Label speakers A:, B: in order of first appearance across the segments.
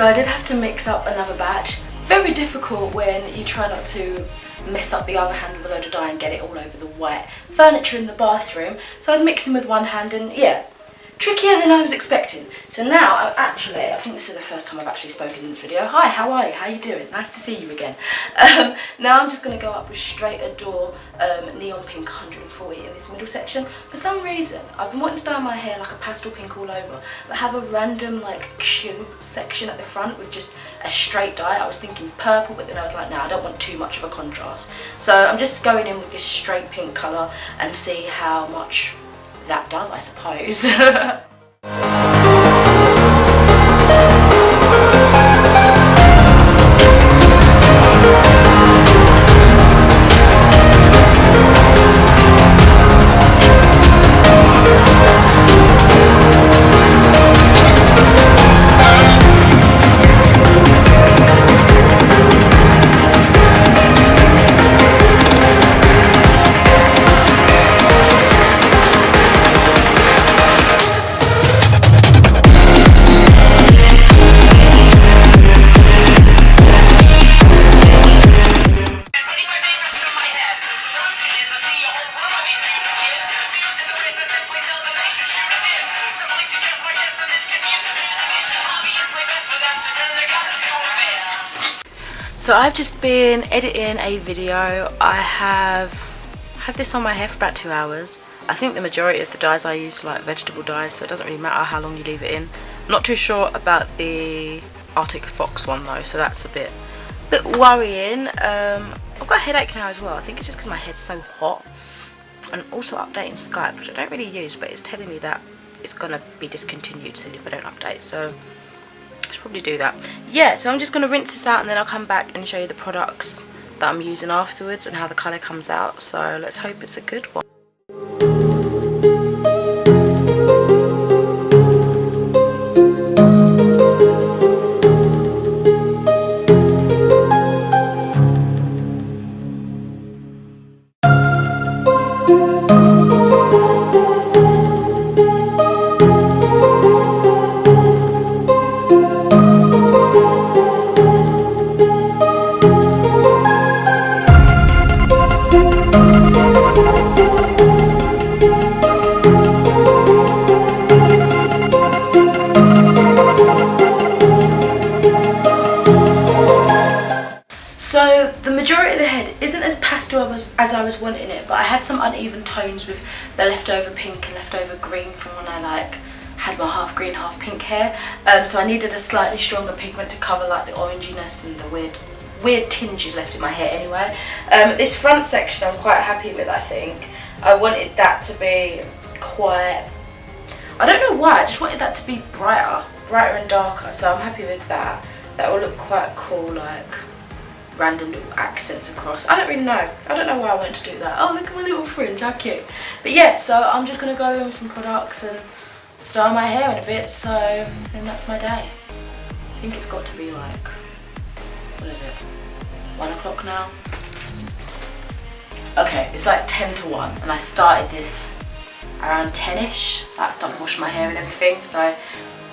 A: So I did have to mix up another batch. Very difficult when you try not to mess up the other hand with a load of dye and get it all over the white furniture in the bathroom. So I was mixing with one hand, and yeah, trickier than I was expecting. So now I think this is the first time I've actually spoken in this video. Hi, how are you? How you doing? Nice to see you again. Now I'm just going to go up with Straight Adore Neon Pink 140 in this middle section. For some reason, I've been wanting to dye my hair like a pastel pink all over, but have a random like cube section at the front with just a straight dye. I was thinking purple, but then I was like, nah, I don't want too much of a contrast. So I'm just going in with this straight pink colour and see how much that does, I suppose. So I've just been editing a video. I have had this on my hair for about 2 hours. I think the majority of the dyes I use are like vegetable dyes, so it doesn't really matter how long you leave it in. I'm not too sure about the Arctic Fox one though, so that's a bit worrying. I've got a headache now as well. I think it's just because my head's so hot. And also updating Skype, which I don't really use, but it's telling me that it's gonna be discontinued soon if I don't update, so I should probably do that. Yeah, so I'm just gonna rinse this out and then I'll come back and show you the products that I'm using afterwards and how the colour comes out. So let's hope it's a good one. So the majority of the head isn't as pastel as I was wanting it, but I had some uneven tones with the leftover pink and leftover green from when I like had my half green half pink hair. So I needed a slightly stronger pigment to cover like the oranginess and the weird tinges left in my hair anyway. This front section I'm quite happy with. I think I wanted that to be quite, I don't know why, I just wanted that to be brighter and darker, so I'm happy with that. That will look quite cool, like random little accents across. I don't really know. I don't know why I wanted to do that. Oh, look at my little fringe, how cute. But yeah, so I'm just going to go in with some products and style my hair in a bit, so then that's my day. I think it's got to be like, what is it, 1 o'clock now? Okay, it's like 10 to 1 and I started this around 10ish. I started washing my hair and everything, so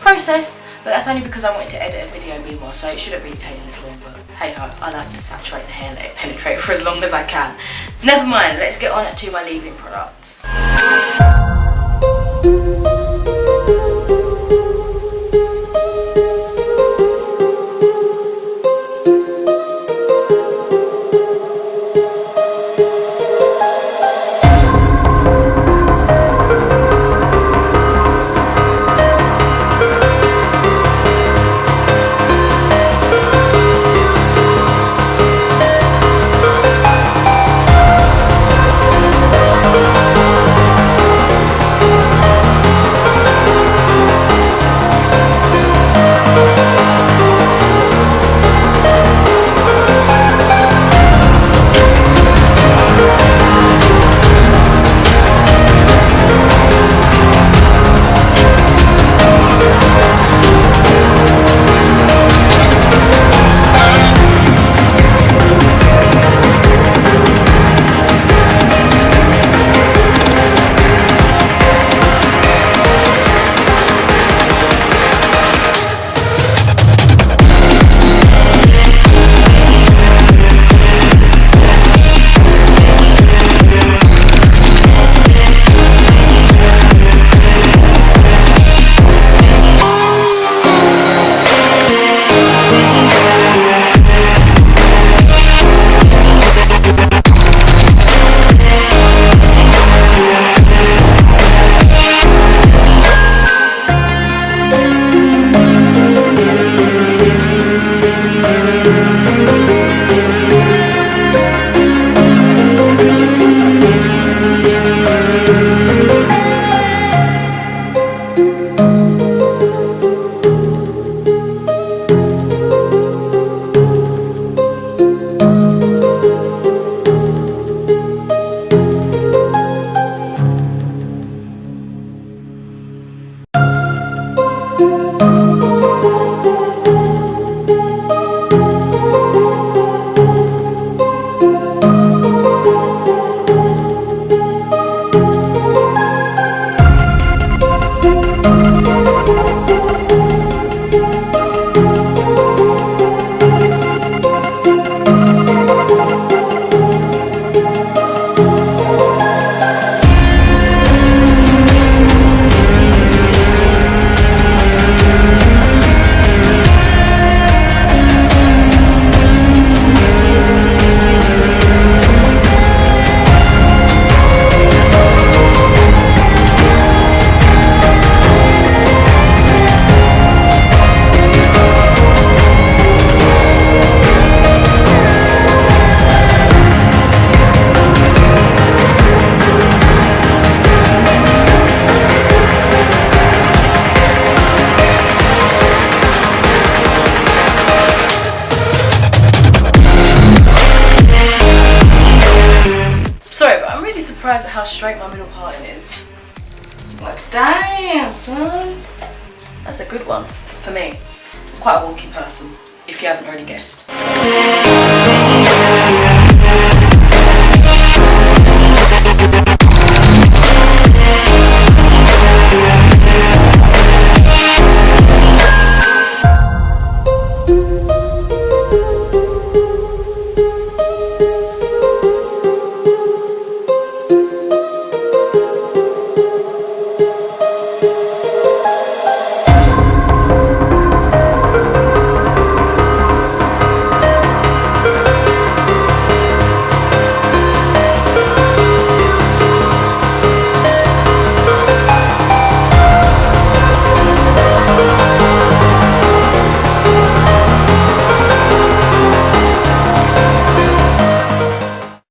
A: process. But that's only because I wanted to edit a video meanwhile, so it shouldn't really take this long, but hey ho, I like to saturate the hair and let it penetrate for as long as I can. Never mind, let's get on to my leave-in products. surprised at how straight my middle parting is. Like, damn, son. That's a good one for me. I'm quite a wonky person, if you haven't already guessed.